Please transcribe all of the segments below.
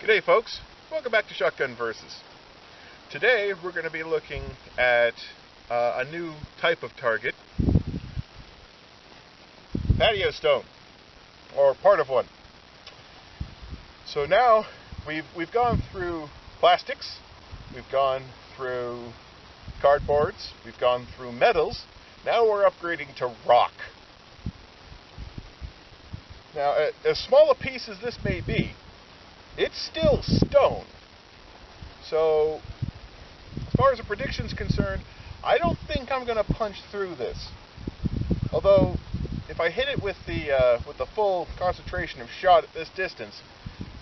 G'day folks, welcome back to Shotgun Versus. Today we're going to be looking at a new type of target, patio stone, or part of one. So now we've gone through plastics, we've gone through cardboards, we've gone through metals, now we're upgrading to rock. Now as small a piece as this may be, it's still stone. So, as far as the prediction's concerned, I don't think I'm going to punch through this. Although, if I hit it with the full concentration of shot at this distance,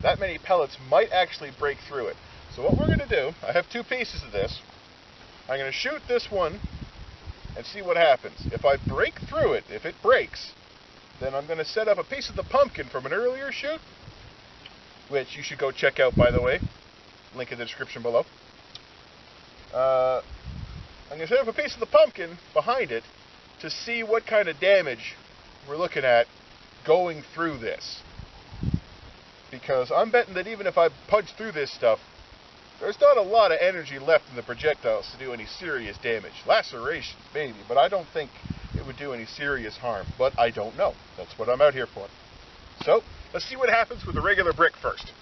that many pellets might actually break through it. So what we're going to do, I have two pieces of this. I'm going to shoot this one and see what happens. If I break through it, if it breaks, then I'm going to set up a piece of the pumpkin from an earlier shoot, which you should go check out, by the way. Link in the description below. I'm going to set up a piece of the pumpkin behind it to see what kind of damage we're looking at going through this. Because I'm betting that even if I punch through this stuff, there's not a lot of energy left in the projectiles to do any serious damage. Lacerations, maybe, but I don't think it would do any serious harm. But I don't know. That's what I'm out here for. So, let's see what happens with a regular brick first.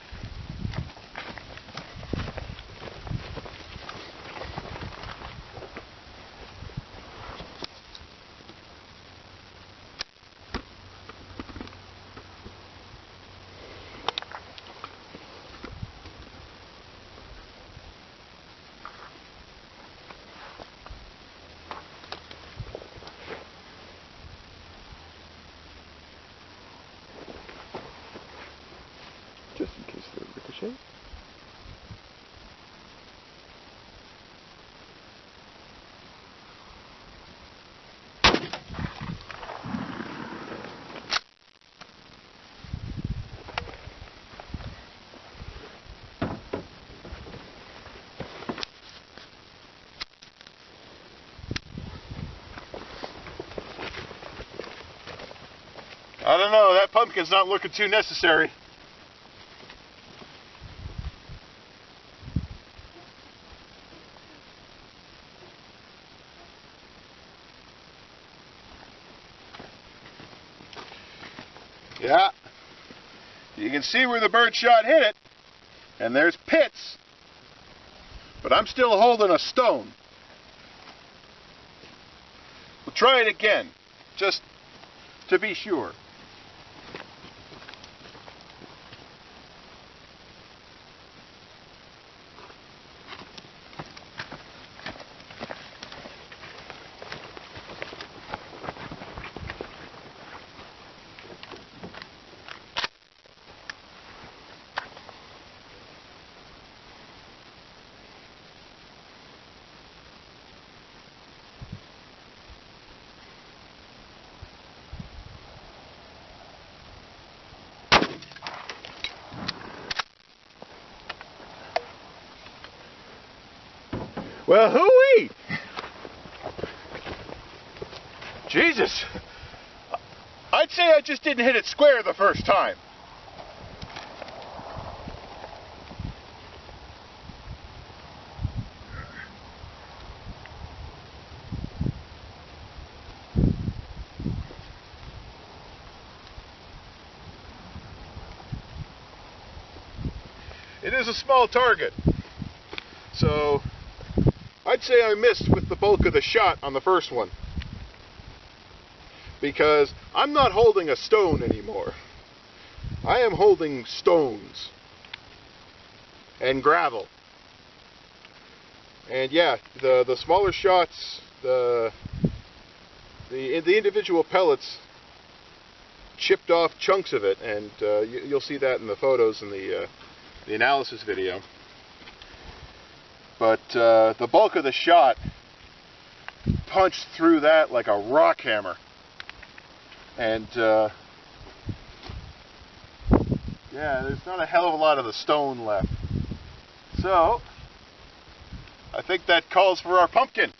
Just in case they're ricochet. I don't know, that pumpkin's not looking too necessary. Yeah, you can see where the bird shot hit it, and there's pits, but I'm still holding a stone. We'll try it again, just to be sure. Well, hooey! Jesus! I'd say I just didn't hit it square the first time. It is a small target, so I'd say I missed with the bulk of the shot on the first one, because I'm not holding a stone anymore. I am holding stones and gravel. And yeah, the smaller shots, the individual pellets chipped off chunks of it, and you'll see that in the photos in the analysis video. But the bulk of the shot punched through that like a rock hammer. And yeah, there's not a hell of a lot of the stone left. So, I think that calls for our pumpkin.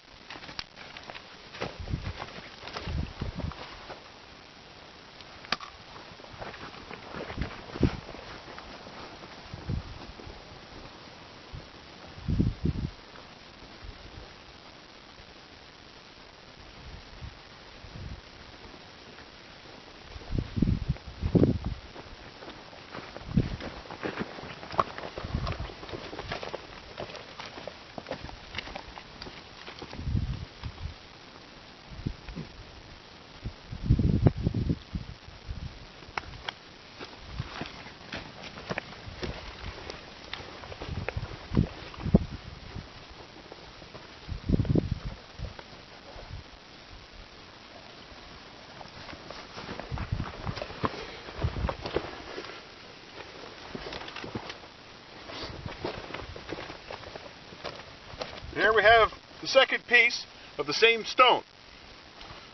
here we have the second piece of the same stone.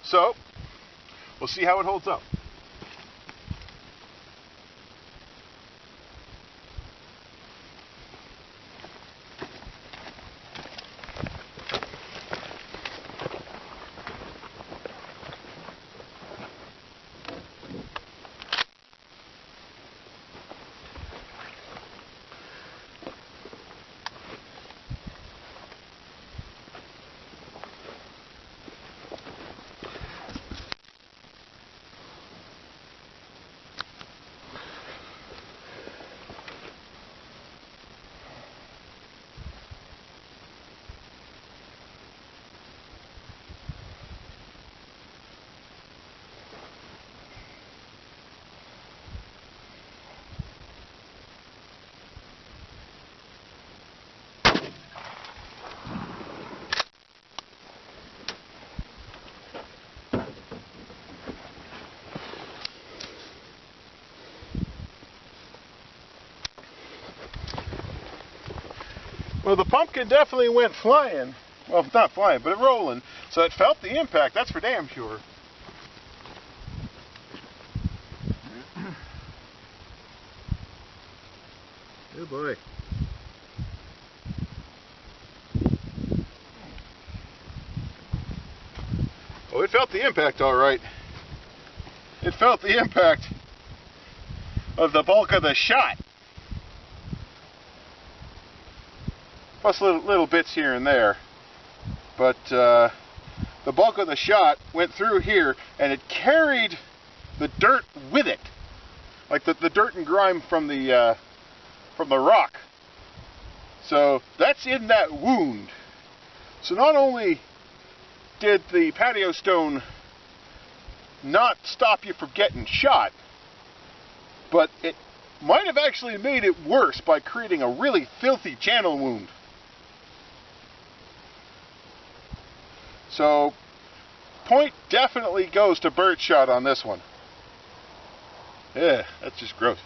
So, we'll see how it holds up. Well, the pumpkin definitely went flying. Well, not flying, but rolling. So it felt the impact, that's for damn sure. Oh boy. Oh, it felt the impact all right. It felt the impact of the bulk of the shot. Plus little bits here and there. But the bulk of the shot went through here and it carried the dirt with it. Like the dirt and grime from the rock. So that's in that wound. So not only did the patio stone not stop you from getting shot, but it might have actually made it worse by creating a really filthy channel wound. So, point definitely goes to birdshot on this one. Yeah, that's just gross.